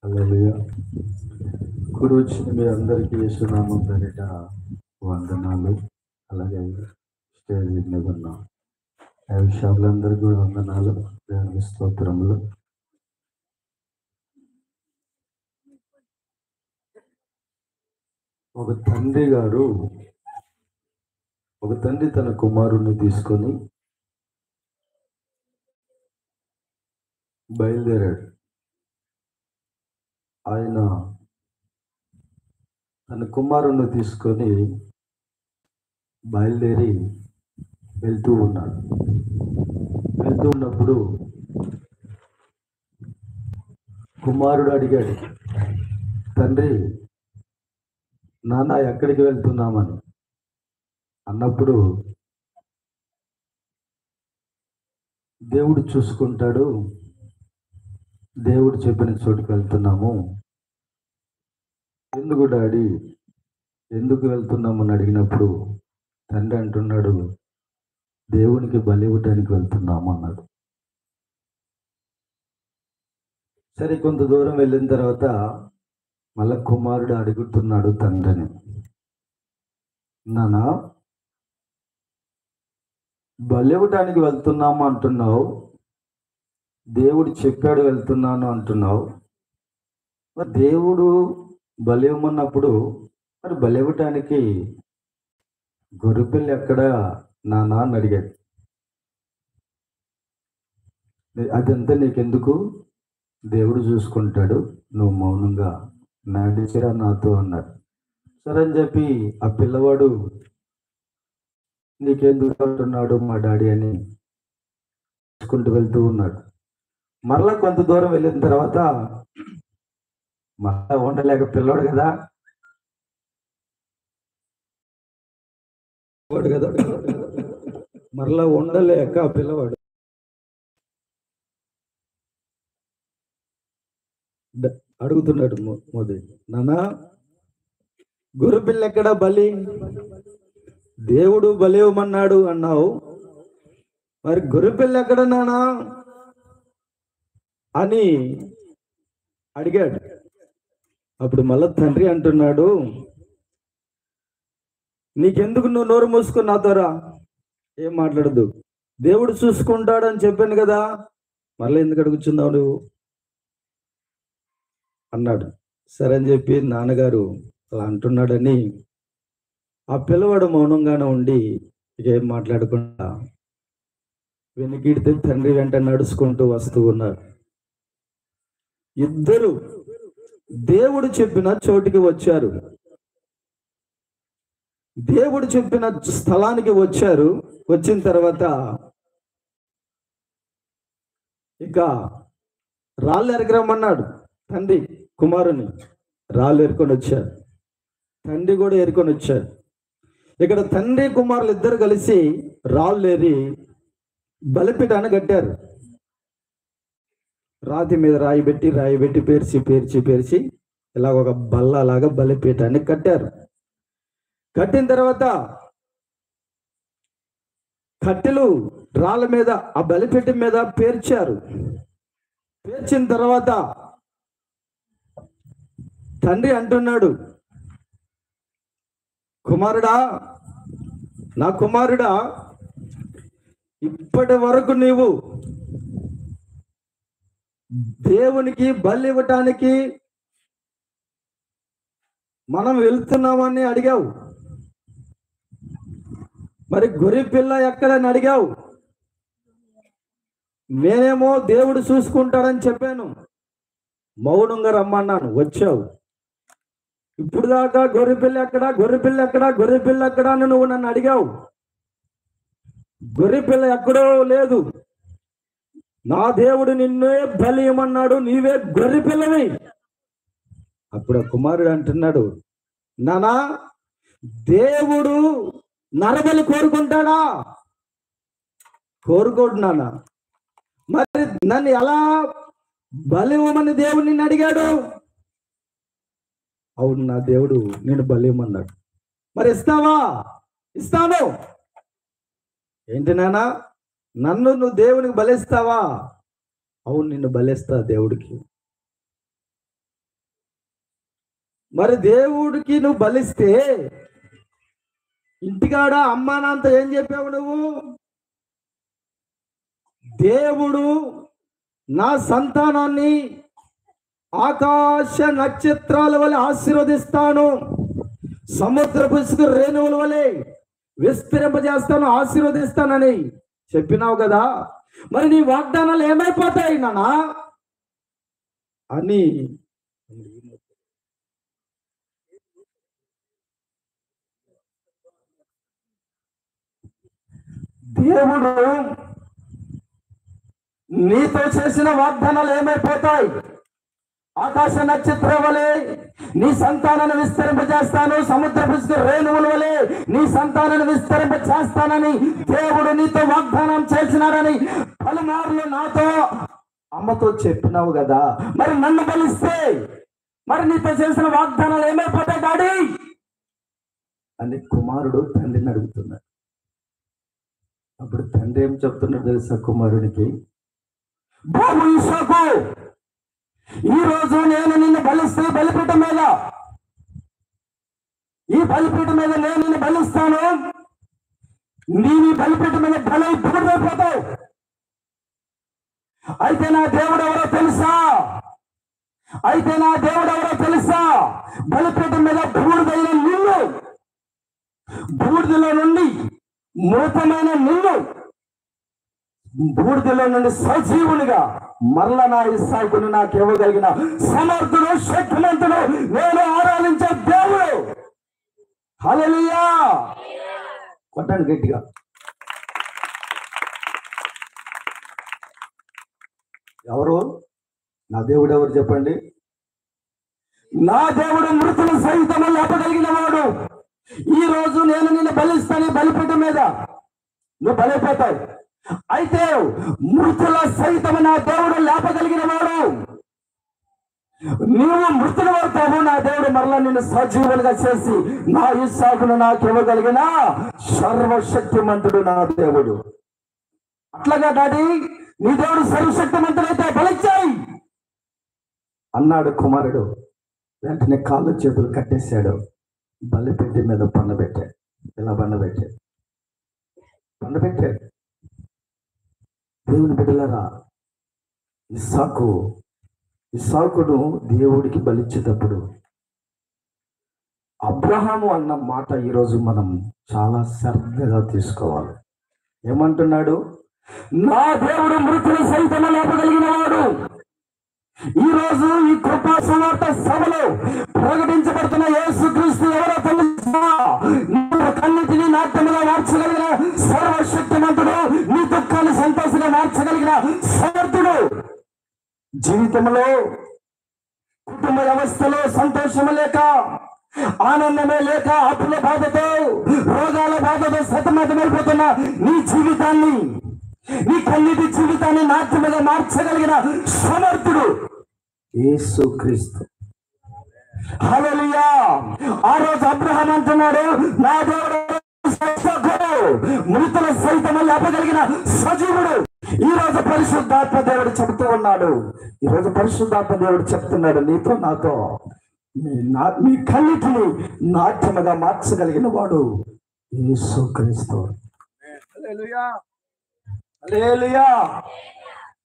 హల్లెలూయా. కూడి వచ్చిన మీ అందరికీ యేసునామం పేరిట వందనాలు. అలాగే స్టేజ్ మీద ఉన్న విషయాలందరికీ కూడా వందనాలు, దేవునికి స్తోత్రములు. ఒక తండ్రి తన కుమారుణ్ణి తీసుకొని బయలుదేరాడు. ఆయన తన కుమారుణ్ణి తీసుకొని బయలుదేరి వెళ్తూ ఉన్నాడు. వెళ్తూ ఉన్నప్పుడు కుమారుడు అడిగాడు, తండ్రి, నాన్న ఎక్కడికి వెళ్తున్నామని అన్నప్పుడు దేవుడు చూసుకుంటాడు, దేవుడు చెప్పిన చోటుకు వెళ్తున్నాము. ఎందుకు డాడీ, ఎందుకు వెళ్తున్నాము అని అడిగినప్పుడు తండ్రి అంటున్నాడు, దేవునికి బలి ఇవ్వటానికి వెళ్తున్నాము అన్నాడు. సరే, కొంత దూరం వెళ్ళిన తర్వాత మళ్ళా కుమారుడు అడుగుతున్నాడు తండ్రిని, నాన్న బలి ఇవ్వటానికి వెళ్తున్నాము అంటున్నావు, దేవుడు చెప్పాడు వెళ్తున్నాను అంటున్నావు, మరి దేవుడు బలి ఇవ్వమన్నప్పుడు మరి బలి ఇవ్వటానికి గొర్రెపిల్ల ఎక్కడ నాన్న అని అడిగాడు. అదంతా నీకెందుకు, దేవుడు చూసుకుంటాడు, నువ్వు మౌనంగా నడిచిరా నాతో అన్నాడు. సరే అని చెప్పి ఆ పిల్లవాడు నీకెందుకు అంటున్నాడు మా డాడీ అని చూసుకుంటూ వెళ్తూ ఉన్నాడు. మరలా కొంత దూరం వెళ్ళిన తర్వాత మరలా ఉండలేక పిల్లవాడు కదా మరలా ఉండలేక పిల్లవాడు అడుగుతున్నాడు, మోదీ నానా గొర్రెపిల్ల ఎక్కడ బలి, దేవుడు బలి ఇవ్వమన్నాడు అన్నావు, మరి గొర్రెపిల్ల ఎక్కడ నానా అని అడిగాడు. అప్పుడు మళ్ళా తండ్రి అంటున్నాడు, నీకెందుకు, నువ్వు నోరు మూసుకుని నాతోరా, ఏం మాట్లాడదు, దేవుడు చూసుకుంటాడు అని చెప్పాను కదా, మళ్ళీ ఎందుకు అడుగుచున్నావు నువ్వు అన్నాడు. సరే అని చెప్పి నాన్నగారు అలా అంటున్నాడని ఆ పిల్లవాడు మౌనంగానే ఉండి ఏం మాట్లాడకుండా వెనుకిడితే తండ్రి వెంట నడుచుకుంటూ వస్తూ ఉన్నారు. ఇద్దరు దేవుడు చెప్పిన చోటికి వచ్చారు, దేవుడు చెప్పిన స్థలానికి వచ్చారు. వచ్చిన తర్వాత ఇక రాళ్ళు ఎరగరమ్మన్నాడు తండ్రి కుమారుని. రాళ్ళు ఏరుకొని వచ్చారు, తండ్రి కూడా ఏరుకొని వచ్చారు. ఇక్కడ తండ్రి కుమారులు ఇద్దరు కలిసి రాళ్ళు ఏరి బలిపీఠాన్ని కట్టారు. రాతి మీద రాయి పెట్టి పేర్చి ఇలా ఒక బల్లలాగా బలిపీఠాన్ని కట్టారు. కట్టిన తర్వాత కట్టెలు రాళ్ళ మీద ఆ బలిపీఠం మీద పేర్చారు. పేర్చిన తర్వాత తండ్రి అంటున్నాడు, కుమారుడా, నా కుమారుడా, ఇప్పటి వరకు నీవు దేవునికి బలి ఇవ్వటానికి మనం వెళ్తున్నామని అడిగావు, మరి గొర్రె పిల్ల ఎక్కడని అడిగావు. నేనేమో దేవుడు చూసుకుంటాడని చెప్పాను, మౌనంగా రమ్మన్నాను, వచ్చావు. ఇప్పుడు దాకా గొర్రెపిల్ల ఎక్కడా అని నువ్వు నన్ను అడిగావు. గొర్రెపిల్ల ఎక్కడో లేదు, నా దేవుడు నిన్నే బలి ఇవ్వమన్నాడు, నీవే గొర్రెపిల్లవి. అప్పుడు ఆ కుమారుడు అంటున్నాడు, నానా దేవుడు నరబలి కోరుకుంటాడా? కోరుకోడు నాన్న. మరి నన్ను ఎలా బలి ఇవ్వమని దేవుడు నిన్ను అడిగాడు? అవును, నా దేవుడు నేను బలి ఇవ్వమన్నాడు. మరి ఇస్తావా? ఇస్తాను. ఏంటి నాన్న, నన్ను నువ్వు దేవునికి బలిస్తావా? అవును, నిన్ను బలిస్తా దేవుడికి. మరి దేవుడికి నువ్వు బలిస్తే ఇంటికాడ అమ్మా నాన్నతో ఏం చెప్పావు నువ్వు? దేవుడు నా సంతానాన్ని ఆకాశ నక్షత్రాల వలె ఆశీర్వదిస్తాను, సముద్రపు ఇసుక రేణువుల వలె విస్తరింపజేస్తాను, ఆశీర్వదిస్తానని చెప్పినావు కదా. మరి నీ వాగ్దానాలు ఏమైపోతాయి నానా అని దేవుడు నీతో చేసిన వాగ్దానాలు ఏమైపోతాయి? ఆకాశ నక్షత్రం వలె నీ సంతానాన్ని విస్తరింపజేస్తాను, సముద్రపు రేణువుల వలె నీ సంతానాన్ని విస్తరింపజేస్తానని దేవుడు నీతో వాగ్దానం చేసినారని పలుమార్లు నాతో అమ్మతో చెప్పినావు కదా. మరి నన్ను బలిస్తే మరి నీతో చేసిన వాగ్దానాలు ఏమైపోతాయి డాడీ అని కుమారుడు తండ్రిని అడుగుతున్నాడు. అప్పుడు తండ్రి ఏం చెప్తున్నాడు తెలుసా కుమారుడికి? బాబు ఇస్సాకు, ఈ రోజు నేను నిన్ను బలిస్తే బలిపీఠం మీద, ఈ బలిపీఠం మీద నేను నిన్ను బలిస్తాను, నేను ఈ బలిపీఠం మీద బలి బూడిదైపోతావు. అయితే నా దేవుడు ఎవరో తెలుసా? అయితే నా దేవుడు ఎవరో తెలుసా? బలిపీఠం మీద బూడిదైన నిన్ను, బూడిదలో నుండి మృతమైన నిన్ను, బూడిదలో నుండి సజీవునిగా మరల నా ఇస్సాకును నాకు ఇవ్వగలిగిన సమర్థుడు, శక్తిమంతుడు, నేను ఆరాధించే దేవుడు. హల్లెలూయా! కొట్టండి గట్టిగా. ఎవరు నా దేవుడు? ఎవరు చెప్పండి? నా దేవుడు మృతులు సైతం లేపగలిగిన వాడు. ఈ రోజు నేను నిన్ను బలిస్తాను, బలిపీఠం మీద నువ్వు బలైపోతావు. అయితే మృతుల సైతం నా దేవుడు లేపగలిగిన వాడు. నువ్వు మృతులు అవుతావు, నా దేవుడు మరలా నిన్ను సజీవులుగా చేసి నా ఇస్సాకును నాకు ఇవ్వగలిగిన సర్వశక్తిమంతుడు నా దేవుడు. అట్లాగా డాడీ, నీ దేవుడు సర్వశక్తిమంతుడైతే బలిచ్చాయి అన్నాడు కుమారుడు. వెంటనే కాళ్ళు చేతులు కట్టేశాడు, బలిపెట్టి మీద పండబెట్టాడు. ఇలా పండబెట్టాడు. దేవుని బిడ్డలారా, ఇస్సాకును దేవుడికి బలిచ్చేటప్పుడు అబ్రహాము అన్న మాట ఈరోజు మనం చాలా శ్రద్ధగా తీసుకోవాలి. ఏమంటున్నాడు? నా దేవుడు మృతులు సైతం లేపగలిగిన వాడు. ఈ రోజు ఈ కృపా సువార్త సభలో ప్రకటించబడుతున్న యేసుక్రీస్తు ఎవరో తెలుసా? కన్నిటిని నాట్యముగా మార్చగలిగిన సర్వశక్తిమంతుడు, నీ దుఃఖాన్ని సంతోషంగా మార్చగలిగిన సమర్థుడు. జీవితంలో కుటుంబ వ్యవస్థలో సంతోషము లేక, ఆనందమే లేక, అప్పుల బాధతో, రోగాల బాధతో సతమతమైపోతున్న నీ జీవితాన్ని, నీ కన్నిటి జీవితాన్ని నాట్యముగా మార్చగలిగిన సమర్థుడు యేసుక్రీస్తు. హల్లెలూయా! ఆ రోజు అబ్రహాం అంటున్నాడు, నా దేవుడు మృతుల సైతం లేపగలిగిన సజీవుడు. ఈ రోజు పరిశుద్ధాత్మ దేవుడు చెబుతూ ఉన్నాడు. ఈ రోజు పరిశుద్ధాత్మ దేవుడు చెప్తున్నాడు నీతో నాతో, మీ కన్నిటిని నాట్యముగా మార్చగలిగిన వాడు యేసుక్రీస్తు. హల్లెలూయా! హల్లెలూయా!